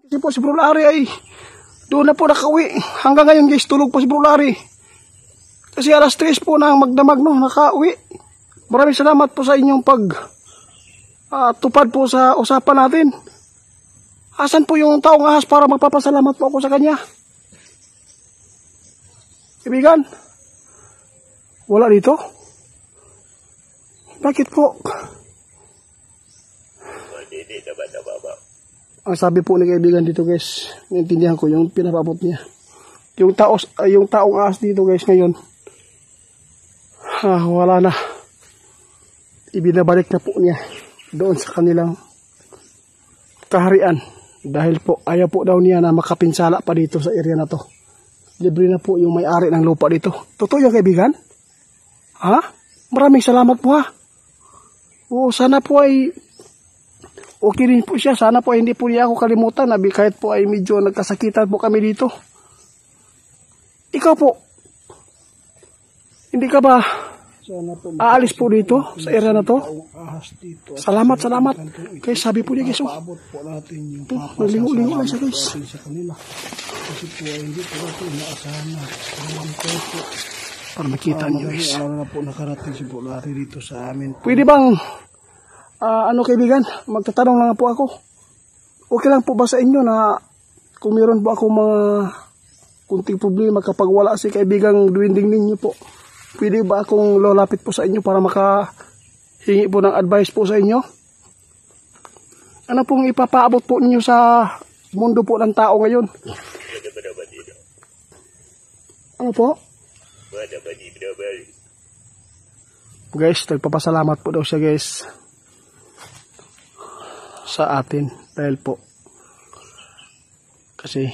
Kasi po si Bro Larry ay doon na po nakauwi. Hanggang ngayon guys, tulog po si Bro Larry. Kasi alas 3 po na magdamag no, nakauwi. Maraming salamat po sa inyong tupad po sa usapan natin. Asan po yung taong ahas para magpapasalamat po ako sa kanya? Kaibigan, wala dito? Bakit po? Ang sabi po ni kaibigan dito guys, naintindihan ko yung pinapabot niya. Yung taong ahas dito guys ngayon, wala na. Ibinabalik na po niya doon sa kanilang kaharian. Dahil po ayaw po daw niya na makapinsala pa dito sa area na to. Libre na po yung may-ari ng lupa dito. Totoo yung kaibigan? Ha? Maraming salamat po ha. Oo, sana po ay okay rin po siya. Sana po ay hindi po niya ako kalimutan. Kahit po ay medyo nagkasakitan po kami dito. Ikaw po, hindi ka ba aalis po dito sa area na to? Salamat. Kaya sabi po niya guys, naligo-ligo lang siya guys. Kasi po ay hindi po natin inaasahan na. Para makita niyo guys. Araw na po nakarating si Bro Larry dito sa amin. Pwede bang, kaibigan, magtatanong lang po ako. Okay lang po ba sa inyo na kung meron po ako mga kunting problema kapag wala si kaibigang duwinding ninyo po? Pwede ba akong lalapit po sa inyo para makahingi po ng advice po sa inyo? Ano pong ipapaabot po ninyo sa mundo po ng tao ngayon? Ano po? Guys, nagpapasalamat po daw siya guys sa atin dahil po kasi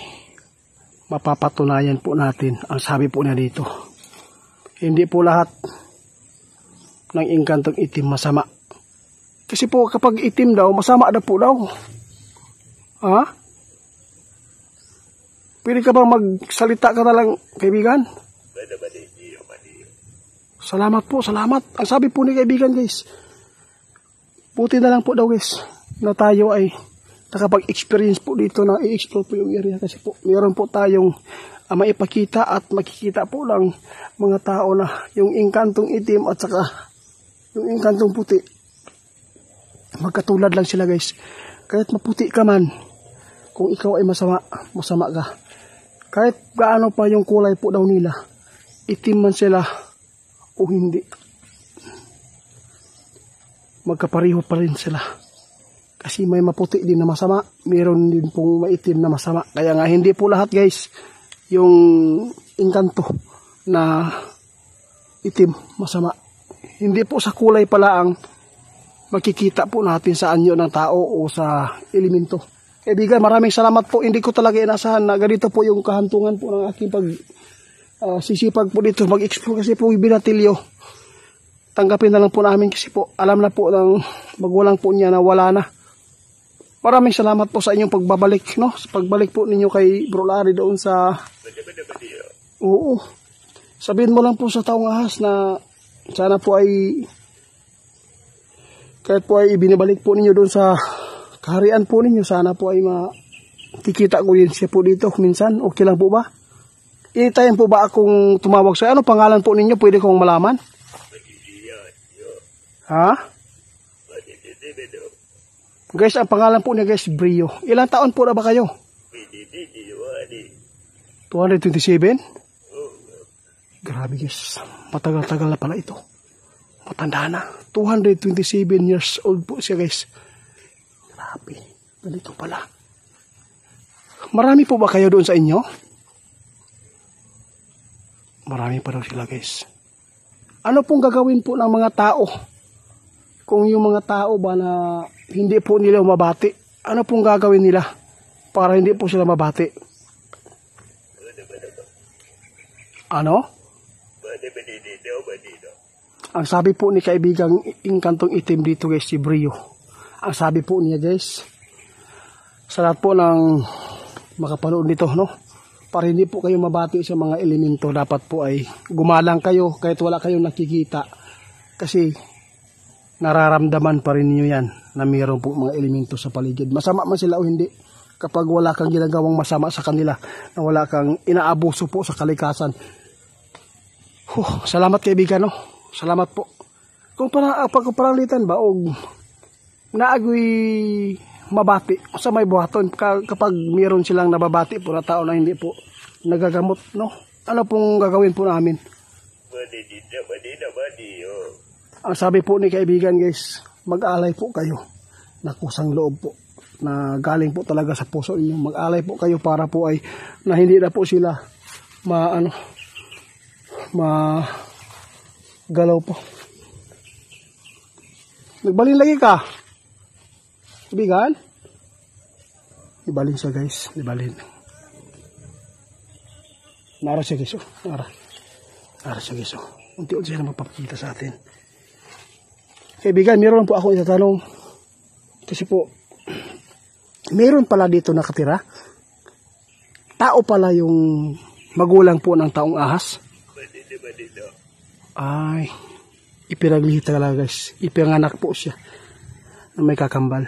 mapapatunayan po natin ang sabi po niya dito. Hindi po lahat ng engkantong itim masama. Kasi po kapag itim daw, masama na po daw. Ha? Pwede ka bang magsalita ka na lang, kaibigan? Salamat po, salamat. Ang sabi po ni kaibigan guys, buti na lang po daw guys, na tayo ay nakapag-experience po dito na i-explore po yung area. Kasi po, meron po tayong maipakita at makikita po lang mga tao na yung engkantong itim at saka yung engkantong puti. Magkatulad lang sila guys. Kahit maputi ka man, kung ikaw ay masama ka. Kahit gaano pa yung kulay po daw nila, itim man sila o hindi, magkapareho pa rin sila. Kasi may maputi din na masama, mayroon din pong maitim na masama. Kaya nga hindi po lahat guys, yung engkanto na itim masama. Hindi po sa kulay pala ang makikita po natin sa anyo ng tao o sa elemento. Kaibigan, maraming salamat po. Hindi ko talaga inasahan na ganito po yung kahantungan po ng aking sisipag po dito mag-explore. Kasi po binatilyo, tanggapin na lang po namin kasi po alam na po ng magulang po niya na wala na. Maraming salamat po sa inyong pagbabalik, no? Sa pagbalik po ninyo kay Bro Larry doon sa... Oo. Sabihin mo lang po sa taong ahas na sana po ay kahit po ay ibinibalik po ninyo doon sa kaharian po ninyo, sana po ay makikita ko din siya po dito minsan. Okay lang po ba? Anytime po ba akong tumawag sa ano pangalan po ninyo? Pwede kong malaman? Ha? Guys, ang pangalan po niya guys, Brio. Ilang taon po na ba kayo? 227? Grabe guys, matagal-tagal na pala ito. Matanda na. 227 years old po siya guys. Grabe, ganito pala. Marami po ba kayo doon sa inyo? Marami pa daw sila guys. Ano pong gagawin po ng mga tao? Kung yung mga tao ba na hindi po nila mabati, ano pong gagawin nila para hindi po sila mabati? Ano? Ang sabi po ni kaibigang engkantong itim dito guys, si Brio. Ang sabi po niya guys, sa lahat po ng makapanood nito, no? Para hindi po kayo mabati sa mga elemento, dapat po ay gumalang kayo kahit wala kayong nakikita. Kasi nararamdaman pa rin niyo yan na mayroon po mga elemento sa paligid. Masama man sila o hindi, kapag wala kang ginagawang masama sa kanila, na wala kang inaabuso po sa kalikasan. Salamat kaibigan, no? Salamat po. Kung pagkaparanglitan ba, o naagoy mabati sa may buhaton, kapag mayroon silang nababati po na tao na hindi po nagagamot, no? Ano pong gagawin po namin? Ang sabi po ni kaibigan, guys, mag-alay po kayo na kusang loob po, na galing po talaga sa puso inyo. Mag-alay po kayo para po ay na hindi na po sila galaw po. Nagbalin lagi ka, kaibigan. Ibalin siya, guys, ibalin. Nara siya, guys, nara siya, guys. Unti-unti siya na magpapakita sa atin. Kaibigan, meron po ako itatanong. Kasi po, meron pala dito nakatira. Tao pala yung magulang po ng taong ahas. Ay, ipinaglihi talaga, guys. Ipinanganak po siya na may kakambal.